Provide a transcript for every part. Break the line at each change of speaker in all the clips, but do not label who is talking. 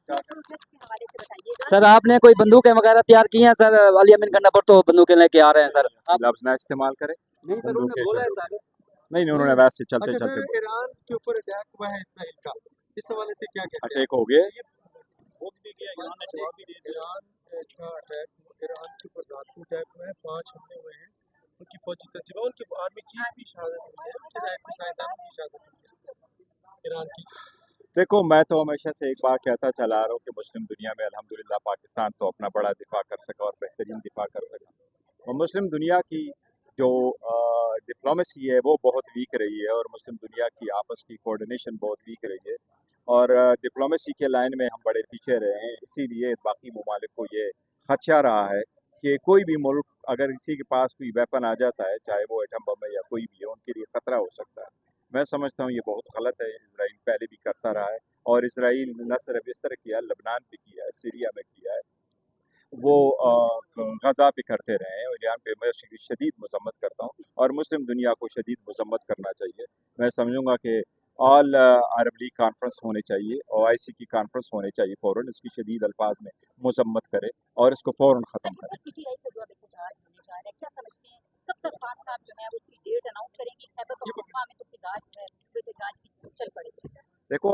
Sir आपने कोई बंदूकें वगैरह तैयार की हैं सर? अली अमीन गन्ना पर तो बंदूकें लेके आ रहे हैं सर। आप
लफ्ज ना इस्तेमाल करें।
नहीं सर, उन्होंने बोला है सर।
नहीं उन्होंने वैसे चलते
अच्छा
चलते
सर, ईरान के ऊपर अटैक हुआ है इसराइल का, इस हवाले से क्या कहते हैं?
अटैक हो गए।
ईरान का अटैक, ईरान के ऊपर रात को अटैक हुआ है, 5 हमले हुए हैं, उनकी फौजी तंजीमों, उनकी आर्मी चीफ की शहादत हुई है, उनके साइंसदानों की शहादत हुई है ईरान की।
देखो मैं तो हमेशा से एक बात कहता चला आ रहा हूँ कि मुस्लिम दुनिया में अल्हम्दुलिल्लाह पाकिस्तान तो अपना बड़ा दिफा कर सका और बेहतरीन दिफा कर सका, और मुस्लिम दुनिया की जो डिप्लोमेसी है वो बहुत वीक रही है, और मुस्लिम दुनिया की आपस की कोऑर्डिनेशन बहुत वीक रही है, और डिप्लोमेसी के लाइन में हम बड़े पीछे रहे हैं। इसीलिए बाकी ममालिक को ये खदशा रहा है कि कोई भी मुल्क अगर किसी के पास कोई वेपन आ जाता है, चाहे वो एटम बम है या कोई भी है, उनके लिए ख़तरा हो सकता है। मैं समझता हूँ ये बहुत गलत है। इसराइल पहले भी करता रहा है, और इसराइल न सिर्फ इस तरह किया, लबनान पे किया है, सीरिया में किया है, वो गज़ा पे करते रहे हैं, और यहाँ पे मैं उसकी शदीद मजम्मत करता हूँ, और मुस्लिम दुनिया को शदीद मजम्मत करना चाहिए। मैं समझूंगा कि ऑल अरब लीग कॉन्फ्रेंस होने चाहिए, OIC की कॉन्फ्रेंस होने चाहिए, फ़ौरन इसकी शदीद अल्फाज में मजम्मत करे और इसको फ़ौरन ख़त्म करे। देखो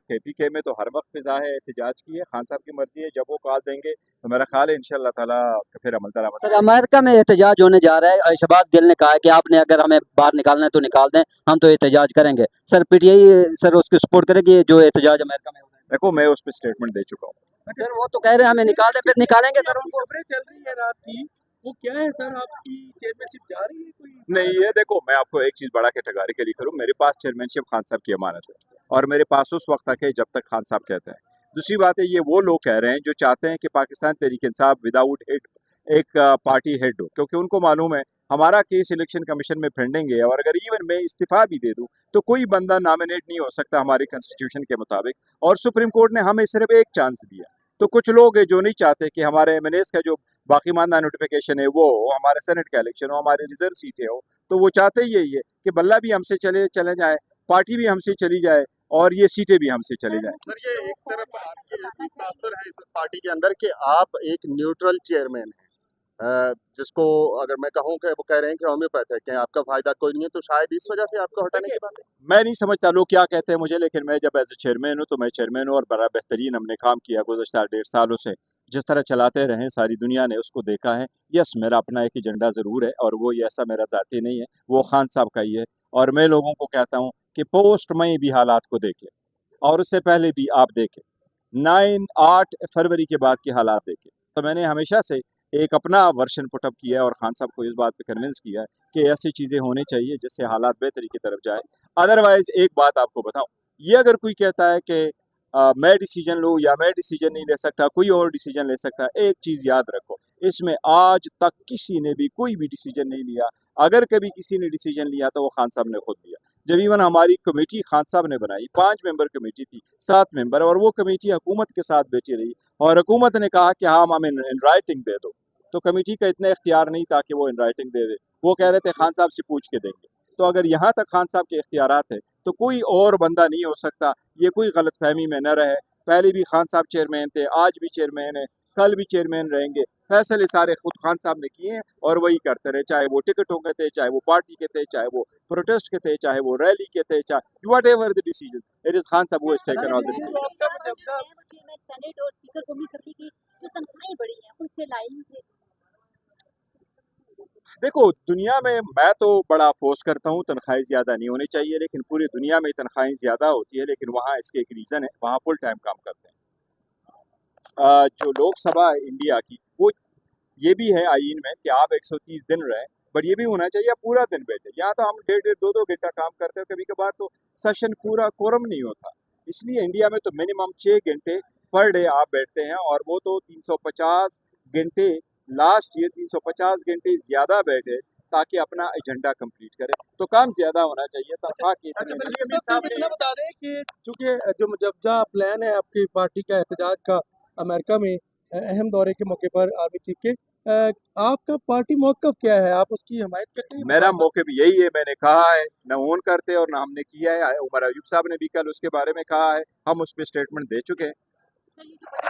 KPK में तो हर वक्त फिजा है एहतजाज की है, खान साहब की मर्जी है, जब वो कॉल देंगे तो मेरा ख्याल है इंशाल्लाह ताला फिर अमल दरामद
सर अमेरिका में एहतजाज होने जा रहा है। शहबाज गिल ने कहा है कि आपने अगर हमें बाहर निकालना है तो निकाल दें, हम तो एहतजाज करेंगे। सर PTI सर उसकी सपोर्ट करेगी जो एहतजाज अमेरिका में हो रहा है?
देखो मैं उस पर स्टेटमेंट दे चुका हूँ।
सर वो तो कह रहे हैं हमें निकाल दें, फिर निकालेंगे सर उनको।
खबरें चल रही है रात की, वो क्या है सर, आपकी चेयरमैनशिप जा रही है कोई?
नहीं ये देखो, मैं आपको एक चीज़ बड़ा कैटेगरी के लिए करूँ, मेरे पास चेयरमैनशिप खान साहब की अमानत है, और मेरे पास उस वक्त तक है जब तक खान साहब कहते हैं। दूसरी बात है, ये वो लोग कह रहे हैं जो चाहते हैं कि पाकिस्तान तहरीक इंसाफ विदाउट हेड एक पार्टी हेड हो, क्योंकि उनको मालूम है हमारा केस इलेक्शन कमीशन में फेंडेंगे, और अगर इवन मैं इस्तीफा भी दे दूं तो कोई बंदा नॉमिनेट नहीं हो सकता हमारे कॉन्स्टिट्यूशन के मुताबिक, और सुप्रीम कोर्ट ने हमें सिर्फ एक चांस दिया। तो कुछ लोग हैं जो नहीं चाहते कि हमारे MNAs का जो बाकी मानना नोटिफिकेशन है वो हो, हमारे सेनेट का इलेक्शन हो, हमारी रिजर्व सीटें हो, तो वो चाहते ही यही है कि बल्ला भी हमसे चले जाए, पार्टी भी हमसे चली जाए, और ये सीटें भी हमसे चली जाए।
सर ये एक तरफ आपके तासर है इस पार्टी के अंदर कि आप एक न्यूट्रल चेयरमैन हैं, जिसको अगर मैं कहूं कि वो कह रहे हैं कि होम्योपैथ है कि आपका फायदा कोई नहीं है, तो शायद इस वजह से आपको हटाने की बात है।
मैं नहीं समझता लोग क्या कहते हैं मुझे, लेकिन मैं जब एज ए चेयरमैन हूँ तो मैं चेयरमैन हूँ, और बड़ा बेहतरीन हमने काम किया गुज़श्ता 1.5 सालों से, जिस तरह चलाते रहे सारी दुनिया ने उसको देखा है। यस मेरा अपना एक एजेंडा ज़रूर है, और वो ये ऐसा मेरा ज़ाती नहीं है, वो खान साहब का ही है, और मैं लोगों को कहता हूँ कि पोस्ट में भी हालात को देखें, और उससे पहले भी आप देखें, 8 फरवरी के बाद के हालात देखें। तो मैंने हमेशा से एक अपना वर्शन पुटअप किया है, और खान साहब को इस बात पे कन्विंस किया है कि ऐसी चीज़ें होनी चाहिए जिससे हालात बेहतरी की तरफ जाए। अदरवाइज एक बात आपको बताऊं, ये अगर कोई कहता है कि मैं डिसीजन लूँ या मैं डिसीजन नहीं ले सकता, कोई और डिसीजन ले सकता है, एक चीज़ याद रखो, इसमें आज तक किसी ने भी कोई भी डिसीजन नहीं लिया। अगर कभी किसी ने डिसीजन लिया तो वो खान साहब ने खुद लिया। जब इवन हमारी कमेटी खान साहब ने बनाई, 5 मेंबर कमेटी थी, 7 मेंबर, और वो कमेटी हुकूमत के साथ बैठी रही, और हुकूमत ने कहा कि हाँ हमें इन राइटिंग दे दो, तो कमेटी का इतना इख्तियार नहीं था कि वो इन राइटिंग दे दे, वो कह रहे थे खान साहब से पूछ के देंगे। तो अगर यहाँ तक खान साहब के इख्तियारात है तो कोई और बंदा नहीं हो सकता, ये कोई गलत फहमी में न रहे। पहले भी खान साहब चेयरमैन थे, आज भी चेयरमैन है, कल भी चेयरमैन रहेंगे। फैसले सारे खुद खान साहब ने किए हैं, और वही करते रहे, चाहे वो टिकटों के थे, चाहे वो पार्टी के थे, चाहे वो प्रोटेस्ट के थे, चाहे वो रैली के थे, चाहे what ever the decision it is Khan साहब वो टेकन ऑल द देखो दुनिया में मैं तो बड़ा अफसोस करता हूँ, तनख्वाहें ज़्यादा नहीं होनी चाहिए, लेकिन पूरी दुनिया में तनख्वाहें ज़्यादा होती है, लेकिन वहाँ इसके एक रीज़न है, वहाँ फुल टाइम काम करते हैं। जो लोकसभा है इंडिया की, वो ये भी है आईन में कि आप 130 दिन रहे, बट ये भी होना चाहिए आप पूरा दिन बैठे। यहाँ तो हम 1.5 2 घंटा काम करते हैं, कभी कभार तो सेशन पूरा कोरम नहीं होता। इसलिए इंडिया में तो मिनिमम 6 घंटे पर डे आप बैठते हैं, और वो तो 350 घंटे, लास्ट ईयर 350 घंटे ज़्यादा बैठे ताकि अपना एजेंडा कंप्लीट करें, तो काम ज़्यादा होना चाहिए।
इतना बता दें कि चूंकि जो मुजवजा प्लान है आपकी पार्टी का एहतजाज का अमेरिका में अहम दौरे के मौके पर आर्मी चीफ के, आपका पार्टी मौक़िफ़ क्या है, आप उसकी हमायत करते हैं?
मेरा मौक़िफ़ यही है, मैंने कहा है, न ओन करते और न हमने किया है। उमर अयूब साहब ने भी कल उसके बारे में कहा है, हम उस पर स्टेटमेंट दे चुके हैं।
सर ये जो